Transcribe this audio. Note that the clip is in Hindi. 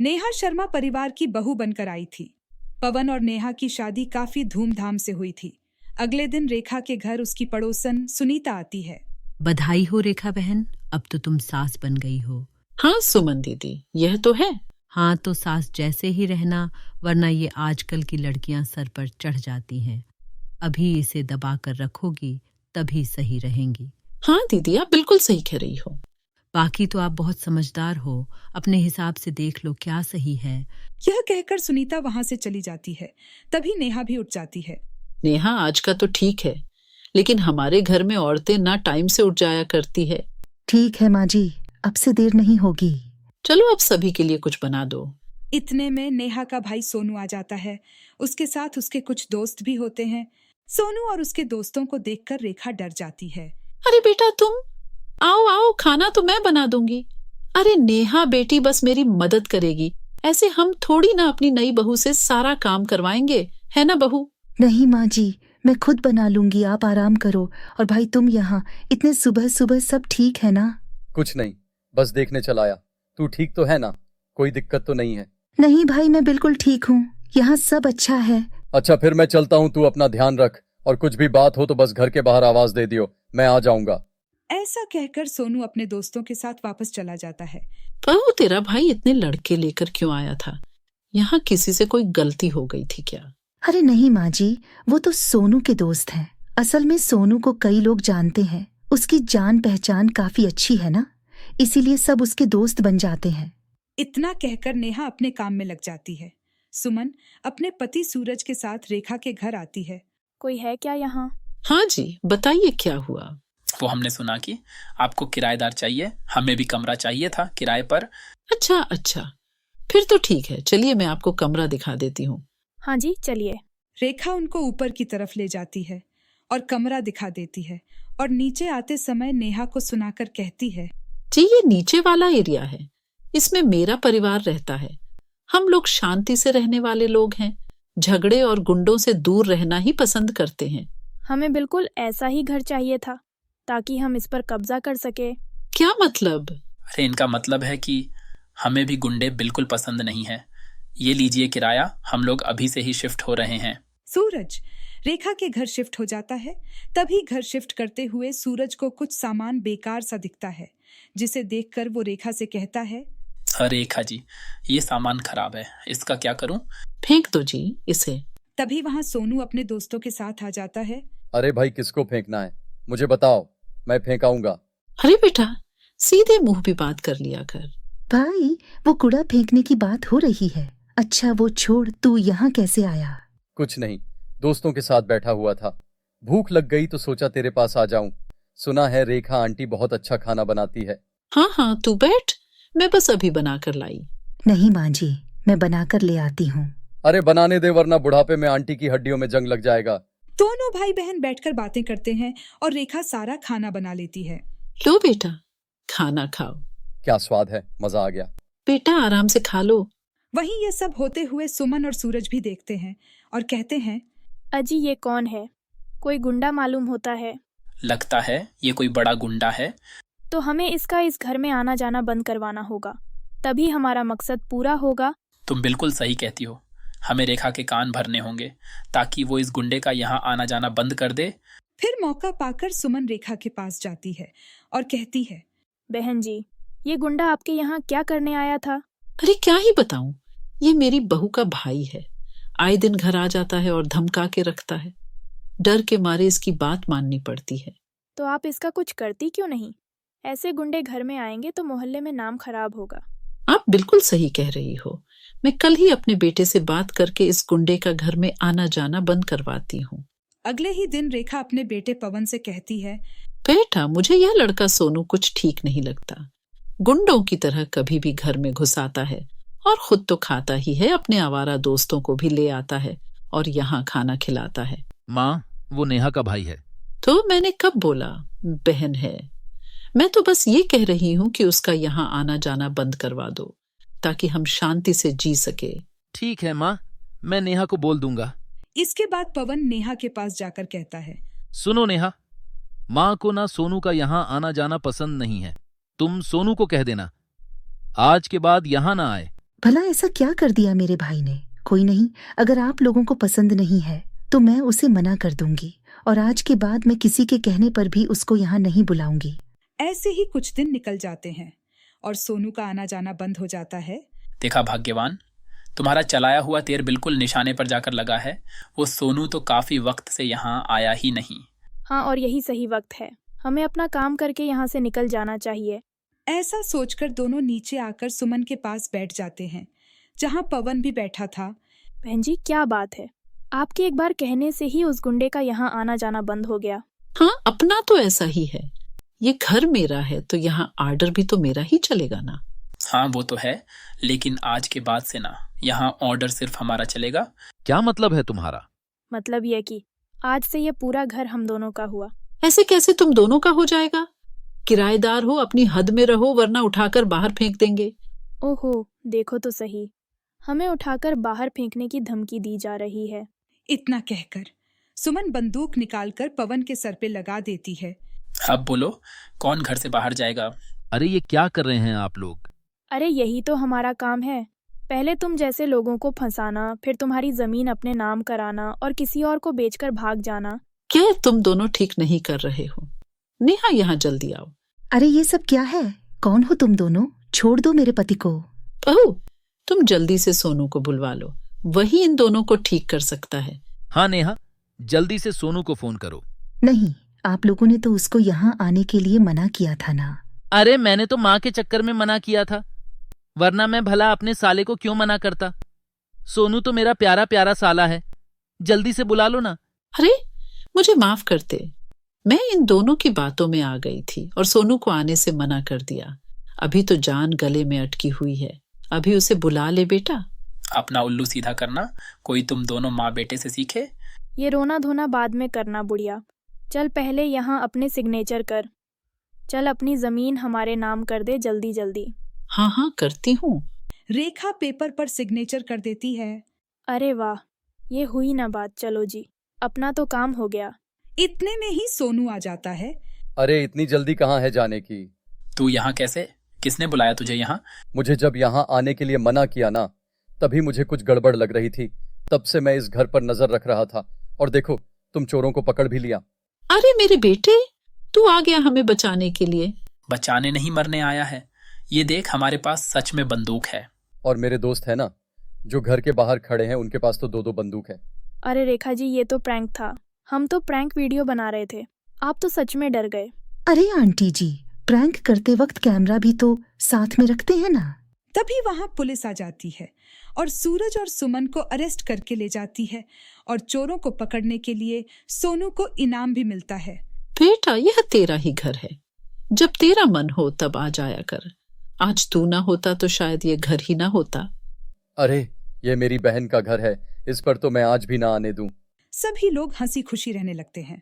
नेहा शर्मा परिवार की बहू बनकर आई थी। पवन और नेहा की शादी काफी धूमधाम से हुई थी। अगले दिन रेखा के घर उसकी पड़ोसन सुनीता आती है। बधाई हो रेखा बहन, अब तो तुम सास बन गई हो। हाँ सुमन दीदी, यह तो है। हाँ तो सास जैसे ही रहना, वरना ये आजकल की लड़कियां सर पर चढ़ जाती हैं। अभी इसे दबा कर रखोगी तभी सही रहेंगी। हाँ दीदी, आप बिल्कुल सही कह रही हो। बाकी तो आप बहुत समझदार हो, अपने हिसाब से देख लो क्या सही है। यह कहकर सुनीता वहां से चली जाती है। तभी नेहा भी उठ जाती है। नेहा, आज का तो ठीक है, लेकिन हमारे घर में औरतें ना टाइम से उठ जाया करती है। ठीक है माँ जी, अब से देर नहीं होगी। चलो अब सभी के लिए कुछ बना दो। इतने में नेहा का भाई सोनू आ जाता है। उसके साथ उसके कुछ दोस्त भी होते हैं। सोनू और उसके दोस्तों को देखकर रेखा डर जाती है। अरे बेटा तुम आओ आओ, खाना तो मैं बना दूंगी। अरे नेहा बेटी बस मेरी मदद करेगी, ऐसे हम थोड़ी ना अपनी नई बहू से सारा काम करवाएंगे, है ना बहू? नहीं माँ जी, मैं खुद बना लूंगी, आप आराम करो। और भाई तुम यहाँ इतने सुबह सुबह, सब ठीक है ना? कुछ नहीं, बस देखने चला आया। तू ठीक तो है ना? कोई दिक्कत तो नहीं है? नहीं भाई, मैं बिल्कुल ठीक हूँ, यहाँ सब अच्छा है। अच्छा फिर मैं चलता हूँ, तू अपना ध्यान रख, और कुछ भी बात हो तो बस घर के बाहर आवाज दे दियो, मैं आ जाऊंगा। ऐसा कहकर सोनू अपने दोस्तों के साथ वापस चला जाता है। बहू, तेरा भाई इतने लड़के लेकर क्यों आया था? यहाँ किसी से कोई गलती हो गई थी क्या? अरे नहीं माँ जी, वो तो सोनू के दोस्त हैं। असल में सोनू को कई लोग जानते हैं, उसकी जान पहचान काफी अच्छी है ना, इसीलिए सब उसके दोस्त बन जाते हैं। इतना कहकर नेहा अपने काम में लग जाती है। सुमन अपने पति सूरज के साथ रेखा के घर आती है। कोई है क्या यहाँ? हाँ जी, बताइए क्या हुआ? वो हमने सुना कि आपको किराएदार चाहिए, हमें भी कमरा चाहिए था किराए पर। अच्छा, फिर तो ठीक है, चलिए मैं आपको कमरा दिखा देती हूँ। हाँ जी चलिए। रेखा उनको ऊपर की तरफ ले जाती है और कमरा दिखा देती है, और नीचे आते समय नेहा को सुनाकर कहती है, जी ये नीचे वाला एरिया है, इसमें मेरा परिवार रहता है। हम लोग शांति से रहने वाले लोग हैं, झगड़े और गुंडों से दूर रहना ही पसंद करते हैं। हमें बिल्कुल ऐसा ही घर चाहिए था, ताकि हम इस पर कब्जा कर सके। क्या मतलब? अरे इनका मतलब है कि हमें भी गुंडे बिल्कुल पसंद नहीं है। ये लीजिए किराया, हम लोग अभी से ही शिफ्ट हो रहे हैं। सूरज रेखा के घर शिफ्ट हो जाता है। तभी घर शिफ्ट करते हुए सूरज को कुछ सामान बेकार सा दिखता है, जिसे देखकर वो रेखा से कहता है, अरे रेखा जी, ये सामान खराब है, इसका क्या करूं? फेंक दो जी इसे। तभी वहाँ सोनू अपने दोस्तों के साथ आ जाता है। अरे भाई किसको फेंकना है मुझे बताओ, मैं फेंकाऊंगा। अरे बेटा, सीधे मुंह भी बात कर लिया कर। भाई वो कूड़ा फेंकने की बात हो रही है। अच्छा वो छोड़, तू यहाँ कैसे आया? कुछ नहीं, दोस्तों के साथ बैठा हुआ था, भूख लग गई तो सोचा तेरे पास आ जाऊं। सुना है रेखा आंटी बहुत अच्छा खाना बनाती है। हाँ तू बैठ, मैं बस अभी बना कर लाई। नहीं माँ जी, मैं बनाकर ले आती हूँ। अरे बनाने दे, वरना बुढ़ापे में आंटी की हड्डियों में जंग लग जाएगा। दोनों भाई बहन बैठकर बातें करते हैं और रेखा सारा खाना बना लेती है। लो बेटा, खाना खाओ। क्या स्वाद है, मजा आ गया। बेटा आराम से खा लो। वहीं ये सब होते हुए सुमन और सूरज भी देखते हैं और कहते हैं, अजी ये कौन है? कोई गुंडा मालूम होता है। लगता है ये कोई बड़ा गुंडा है। तो हमें इसका इस घर में आना जाना बंद करवाना होगा, तभी हमारा मकसद पूरा होगा। तुम बिल्कुल सही कहती हो, हमें रेखा के कान भरने होंगे ताकि वो इस गुंडे का यहाँ आना जाना बंद कर दे। फिर मौका पाकर सुमन रेखा के पास जाती है और कहती है, बहन जी, ये गुंडा आपके यहाँ क्या करने आया था? अरे क्या ही बताऊं, ये मेरी बहू का भाई है। आए दिन घर आ जाता है और धमका के रखता है। डर के मारे इसकी बात माननी पड़ती है। तो आप इसका कुछ करती क्यों नहीं? ऐसे गुंडे घर में आएंगे तो मोहल्ले में नाम खराब होगा। आप बिल्कुल सही कह रही हो। मैं कल ही अपने बेटे से बात करके इस गुंडे का घर में आना जाना बंद करवाती हूँ। अगले ही दिन रेखा अपने बेटे पवन से कहती है, बेटा मुझे यह लड़का सोनू कुछ ठीक नहीं लगता। गुंडों की तरह कभी भी घर में घुस आता है और खुद तो खाता ही है, अपने आवारा दोस्तों को भी ले आता है और यहाँ खाना खिलाता है। माँ, वो नेहा का भाई है। तो मैंने कब बोला बहन है? मैं तो बस ये कह रही हूँ कि उसका यहाँ आना जाना बंद करवा दो, ताकि हम शांति से जी सके। ठीक है माँ, मैं नेहा को बोल दूंगा। इसके बाद पवन नेहा के पास जाकर कहता है, सुनो नेहा, माँ को ना सोनू का यहाँ आना जाना पसंद नहीं है। तुम सोनू को कह देना आज के बाद यहाँ ना आए। भला ऐसा क्या कर दिया मेरे भाई ने? कोई नहीं, अगर आप लोगों को पसंद नहीं है तो मैं उसे मना कर दूंगी और आज के बाद मैं किसी के कहने पर भी उसको यहाँ नहीं बुलाऊंगी। ऐसे ही कुछ दिन निकल जाते हैं और सोनू का आना जाना बंद हो जाता है। देखा भाग्यवान, तुम्हारा चलाया हुआ तेर बिल्कुल निशाने पर जाकर लगा है। वो सोनू तो काफी वक्त से यहाँ आया ही नहीं। हाँ, और यही सही वक्त है। हमें अपना काम करके यहाँ से निकल जाना चाहिए। ऐसा सोचकर दोनों नीचे आकर सुमन के पास बैठ जाते हैं, जहाँ पवन भी बैठा था। बहन जी, क्या बात है? आपके एक बार कहने से ही उस गुंडे का यहाँ आना जाना बंद हो गया। हाँ, अपना तो ऐसा ही है। ये घर मेरा है तो यहाँ आर्डर भी तो मेरा ही चलेगा ना। हाँ वो तो है, लेकिन आज के बाद से ना यहाँ ऑर्डर सिर्फ हमारा चलेगा। क्या मतलब है तुम्हारा? मतलब यह कि आज से ये पूरा घर हम दोनों का हुआ। ऐसे कैसे तुम दोनों का हो जाएगा? किराएदार हो, अपनी हद में रहो वरना उठाकर बाहर फेंक देंगे। ओहो, देखो तो सही, हमें उठाकर बाहर फेंकने की धमकी दी जा रही है। इतना कहकर सुमन बंदूक निकालकर पवन के सर पे लगा देती है। अब बोलो, कौन घर से बाहर जाएगा? अरे ये क्या कर रहे हैं आप लोग? अरे यही तो हमारा काम है। पहले तुम जैसे लोगों को फंसाना, फिर तुम्हारी जमीन अपने नाम कराना और किसी और को बेचकर भाग जाना। क्या तुम दोनों ठीक नहीं कर रहे हो? नेहा, यहाँ जल्दी आओ। अरे ये सब क्या है? कौन हो तुम दोनों? छोड़ दो मेरे पति को। बहू, तुम जल्दी से सोनू को बुलवा लो, वही इन दोनों को ठीक कर सकता है। हाँ नेहा, जल्दी से सोनू को फोन करो। नहीं, आप लोगों ने तो उसको यहाँ आने के लिए मना किया था ना। अरे मैंने तो माँ के चक्कर में मना किया था, वरना मैं भला अपने साले को क्यों मना करता? सोनू तो मेरा प्यारा प्यारा साला है, जल्दी से बुला लो ना। अरे मुझे माफ करते, मैं इन दोनों की बातों में आ गई थी और सोनू को आने से मना कर दिया। अभी तो जान गले में अटकी हुई है, अभी उसे बुला ले बेटा। अपना उल्लू सीधा करना कोई तुम दोनों माँ बेटे से सीखे। ये रोना धोना बाद में करना बुढ़िया। चल पहले यहाँ अपने सिग्नेचर कर। चल अपनी जमीन हमारे नाम कर दे जल्दी जल्दी। हाँ हाँ करती हूँ। रेखा पेपर पर सिग्नेचर कर देती है। अरे वाह, ये हुई ना बात। चलो जी, अपना तो काम हो गया। इतने में ही सोनू आ जाता है। अरे इतनी जल्दी कहाँ है जाने की? तू यहाँ कैसे? किसने बुलाया तुझे यहाँ? मुझे जब यहाँ आने के लिए मना किया ना, तभी मुझे कुछ गड़बड़ लग रही थी। तब से मैं इस घर पर नजर रख रहा था और देखो, तुम चोरों को पकड़ भी लिया। अरे मेरे बेटे, तू आ गया हमें बचाने के लिए। बचाने नहीं, मरने आया है। ये देख, हमारे पास सच में बंदूक है। और मेरे दोस्त है ना जो घर के बाहर खड़े हैं, उनके पास तो 2-2 बंदूक है। अरे रेखा जी, ये तो प्रैंक था। हम तो प्रैंक वीडियो बना रहे थे, आप तो सच में डर गए। अरे आंटी जी, प्रैंक करते वक्त कैमरा भी तो साथ में रखते हैं ना। तभी वहां पुलिस आ जाती है और सूरज और सुमन को अरेस्ट करके ले जाती है और चोरों को पकड़ने के लिए सोनू को इनाम भी मिलता है। बेटा, यह तेरा ही घर है, जब तेरा मन हो तब आ जाया कर। आज तू ना होता तो शायद ये घर ही ना होता। अरे ये मेरी बहन का घर है, इस पर तो मैं आज भी ना आने दूं। सभी लोग हंसी खुशी रहने लगते हैं।